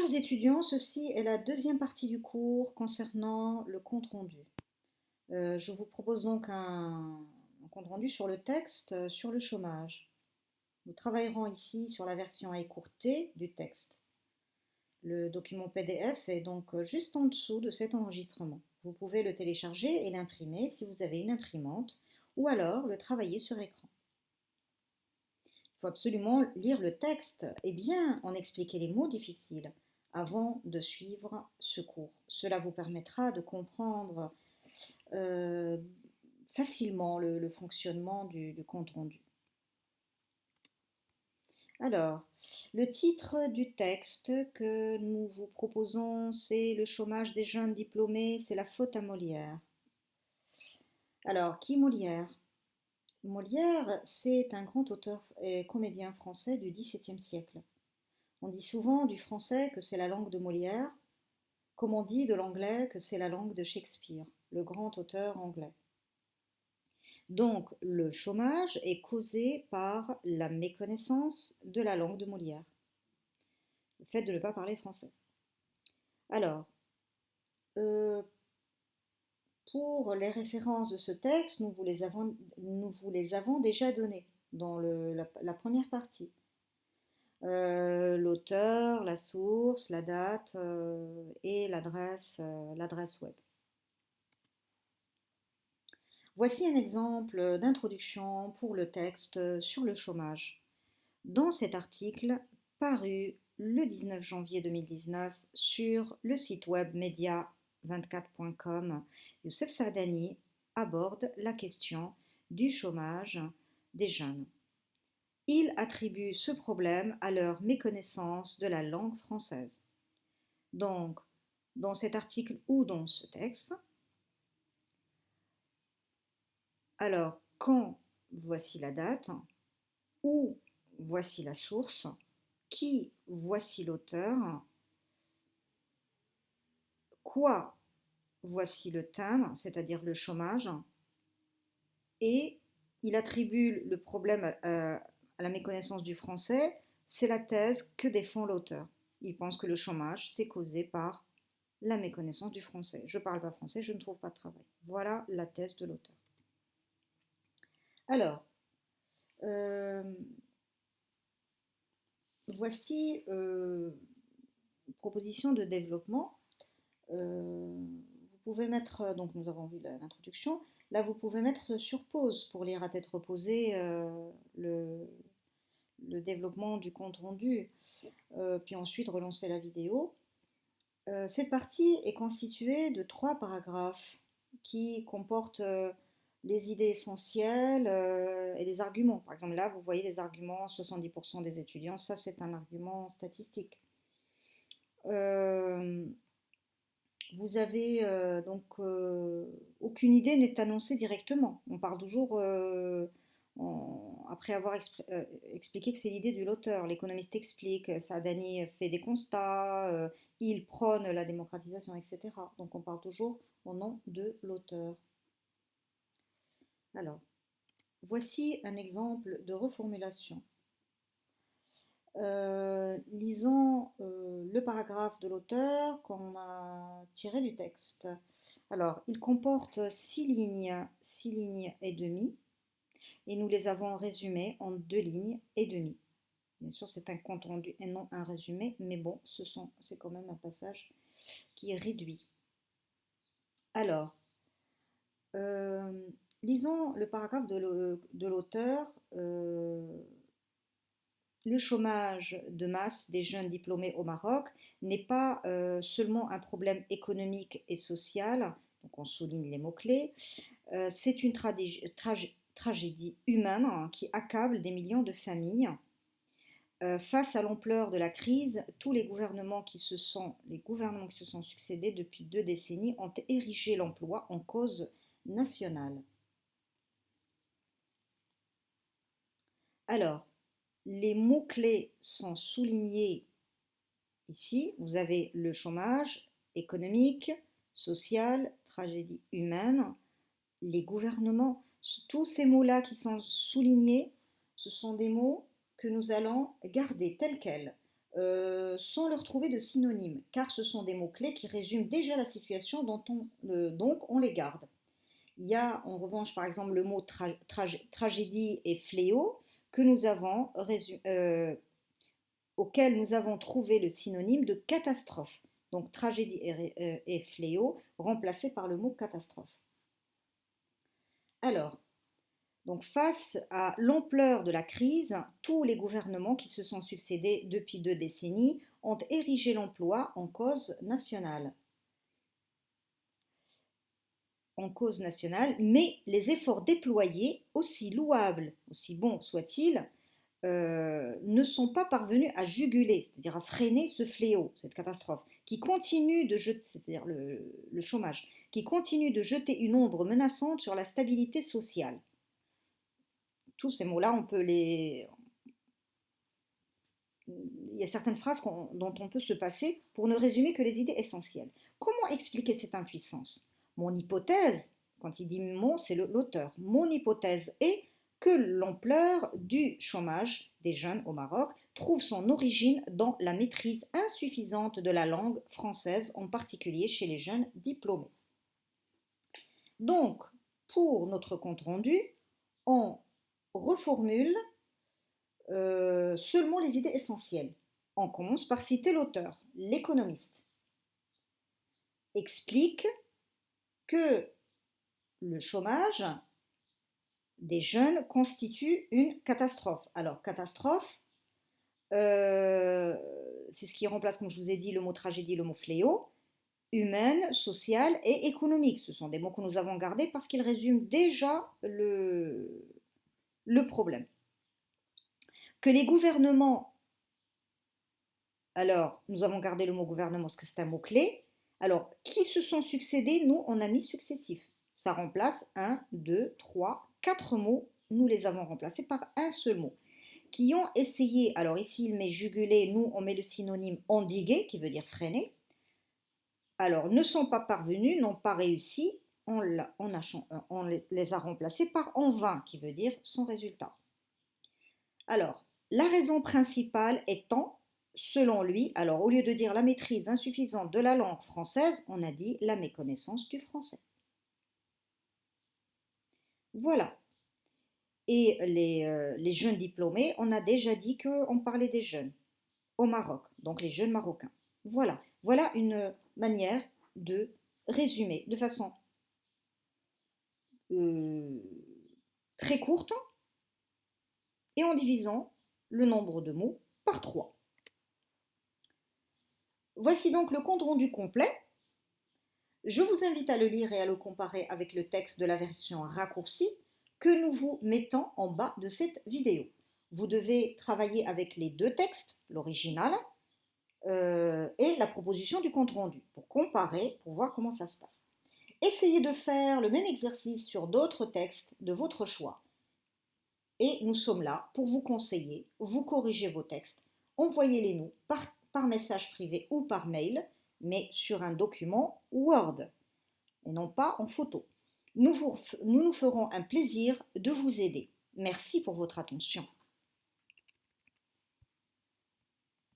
Chers étudiants, ceci est la deuxième partie du cours concernant le compte-rendu. Je vous propose donc un compte-rendu sur le texte sur le chômage. Nous travaillerons ici sur la version écourtée du texte. Le document PDF est donc juste en dessous de cet enregistrement. Vous pouvez le télécharger et l'imprimer si vous avez une imprimante ou alors le travailler sur écran. Il faut absolument lire le texte et bien en expliquer les mots difficiles avant de suivre ce cours. Cela vous permettra de comprendre euh, facilement le fonctionnement du compte-rendu. Alors, le titre du texte que nous vous proposons, c'est Le chômage des jeunes diplômés, c'est la faute à Molière. Alors, qui Molière? Molière, c'est un grand auteur et comédien français du XVIIe siècle. On dit souvent du français que c'est la langue de Molière, comme on dit de l'anglais que c'est la langue de Shakespeare, le grand auteur anglais. Donc le chômage est causé par la méconnaissance de la langue de Molière, le fait de ne pas parler français. Alors, euh, pour les références de ce texte, nous vous les avons déjà données dans la première partie. L'auteur, la source, la date et l'adresse web. Voici un exemple d'introduction pour le texte sur le chômage. Dans cet article paru le 19 janvier 2019 sur le site web media24.com, Youssef Saadani aborde la question du chômage des jeunes. Il attribue ce problème à leur méconnaissance de la langue française. Donc, dans cet article ou dans ce texte, alors, quand voici la date, où voici la source, qui voici l'auteur, quoi voici le thème, c'est-à-dire le chômage, et il attribue le problème à la méconnaissance du français, c'est la thèse que défend l'auteur. Il pense que le chômage, c'est causé par la méconnaissance du français. Je ne parle pas français, je ne trouve pas de travail. Voilà la thèse de l'auteur. Alors, euh, voici une proposition de développement. Vous pouvez mettre, donc nous avons vu l'introduction, là vous pouvez mettre sur pause pour lire à tête reposée le développement du compte rendu, puis ensuite relancer la vidéo. Cette partie est constituée de 3 paragraphes qui comportent les idées essentielles et les arguments. Par exemple, là, vous voyez les arguments, 70% des étudiants, ça c'est un argument statistique. Vous avez aucune idée n'est annoncée directement. On part toujours après avoir expliqué que c'est l'idée de l'auteur. L'économiste explique, Saadani fait des constats, il prône la démocratisation, etc. Donc on part toujours au nom de l'auteur. Alors, voici un exemple de reformulation. Lisons le paragraphe de l'auteur qu'on a tiré du texte. Alors, il comporte 6 lignes et demie, et nous les avons résumées en 2 lignes et demie. Bien sûr, c'est un compte rendu et non un résumé, mais bon, c'est quand même un passage qui est réduit. Alors, euh, lisons le paragraphe de l'auteur. Le chômage de masse des jeunes diplômés au Maroc n'est pas seulement un problème économique et social, donc on souligne les mots-clés, c'est une tragédie humaine qui accable des millions de familles. Face à l'ampleur de la crise, tous les gouvernements qui se sont succédés depuis 2 décennies ont érigé l'emploi en cause nationale. Alors, les mots-clés sont soulignés ici. Vous avez le chômage économique, social, tragédie humaine, les gouvernements. Tous ces mots-là qui sont soulignés, ce sont des mots que nous allons garder tels quels. sans leur trouver de synonyme, car ce sont des mots-clés qui résument déjà la situation donc on les garde. Il y a en revanche par exemple le mot tragédie et fléau que auquel nous avons trouvé le synonyme de catastrophe. Donc tragédie et fléau remplacé par le mot catastrophe. Alors, donc face à l'ampleur de la crise, tous les gouvernements qui se sont succédés depuis 2 décennies ont érigé l'emploi en cause nationale. Mais les efforts déployés, aussi louables, aussi bons soient-ils, ne sont pas parvenus à juguler, c'est-à-dire à freiner ce fléau, cette catastrophe, qui continue de jeter, c'est-à-dire le chômage, qui continue de jeter une ombre menaçante sur la stabilité sociale. Tous ces mots-là, il y a certaines phrases dont on peut se passer pour ne résumer que les idées essentielles. Comment expliquer cette impuissance? Mon hypothèse, quand il dit mon, c'est l'auteur, mon hypothèse est que l'ampleur du chômage des jeunes au Maroc trouve son origine dans la maîtrise insuffisante de la langue française, en particulier chez les jeunes diplômés. Donc, pour notre compte-rendu, on reformule seulement les idées essentielles. On commence par citer l'auteur, l'économiste. Explique que le chômage des jeunes constitue une catastrophe. Alors, catastrophe, c'est ce qui remplace, comme je vous ai dit, le mot tragédie, le mot fléau, humaine, sociale et économique. Ce sont des mots que nous avons gardés parce qu'ils résument déjà le problème. Que les gouvernements, alors nous avons gardé le mot gouvernement parce que c'est un mot-clé, alors qui se sont succédés, nous on a mis successif. Ça remplace 1, 2, 3, 4 mots, nous les avons remplacés par un seul mot. Qui ont essayé, alors ici il met juguler, nous on met le synonyme endiguer, qui veut dire freiner. Alors ne sont pas parvenus, n'ont pas réussi, on les a remplacés par en vain, qui veut dire sans résultat. Alors, la raison principale étant, selon lui, alors au lieu de dire la maîtrise insuffisante de la langue française, on a dit la méconnaissance du français. Voilà. Et les jeunes diplômés, on a déjà dit qu'on parlait des jeunes au Maroc, donc les jeunes marocains. Voilà. Voilà une manière de résumer de façon très courte et en divisant le nombre de mots par 3. Voici donc le compte rendu complet. Je vous invite à le lire et à le comparer avec le texte de la version raccourcie que nous vous mettons en bas de cette vidéo. Vous devez travailler avec les 2 textes, l'original et la proposition du compte rendu, pour comparer, pour voir comment ça se passe. Essayez de faire le même exercice sur d'autres textes de votre choix. Et nous sommes là pour vous conseiller, vous corriger vos textes. Envoyez-les nous par message privé ou par mail, mais sur un document Word, et non pas en photo. Nous nous ferons un plaisir de vous aider. Merci pour votre attention.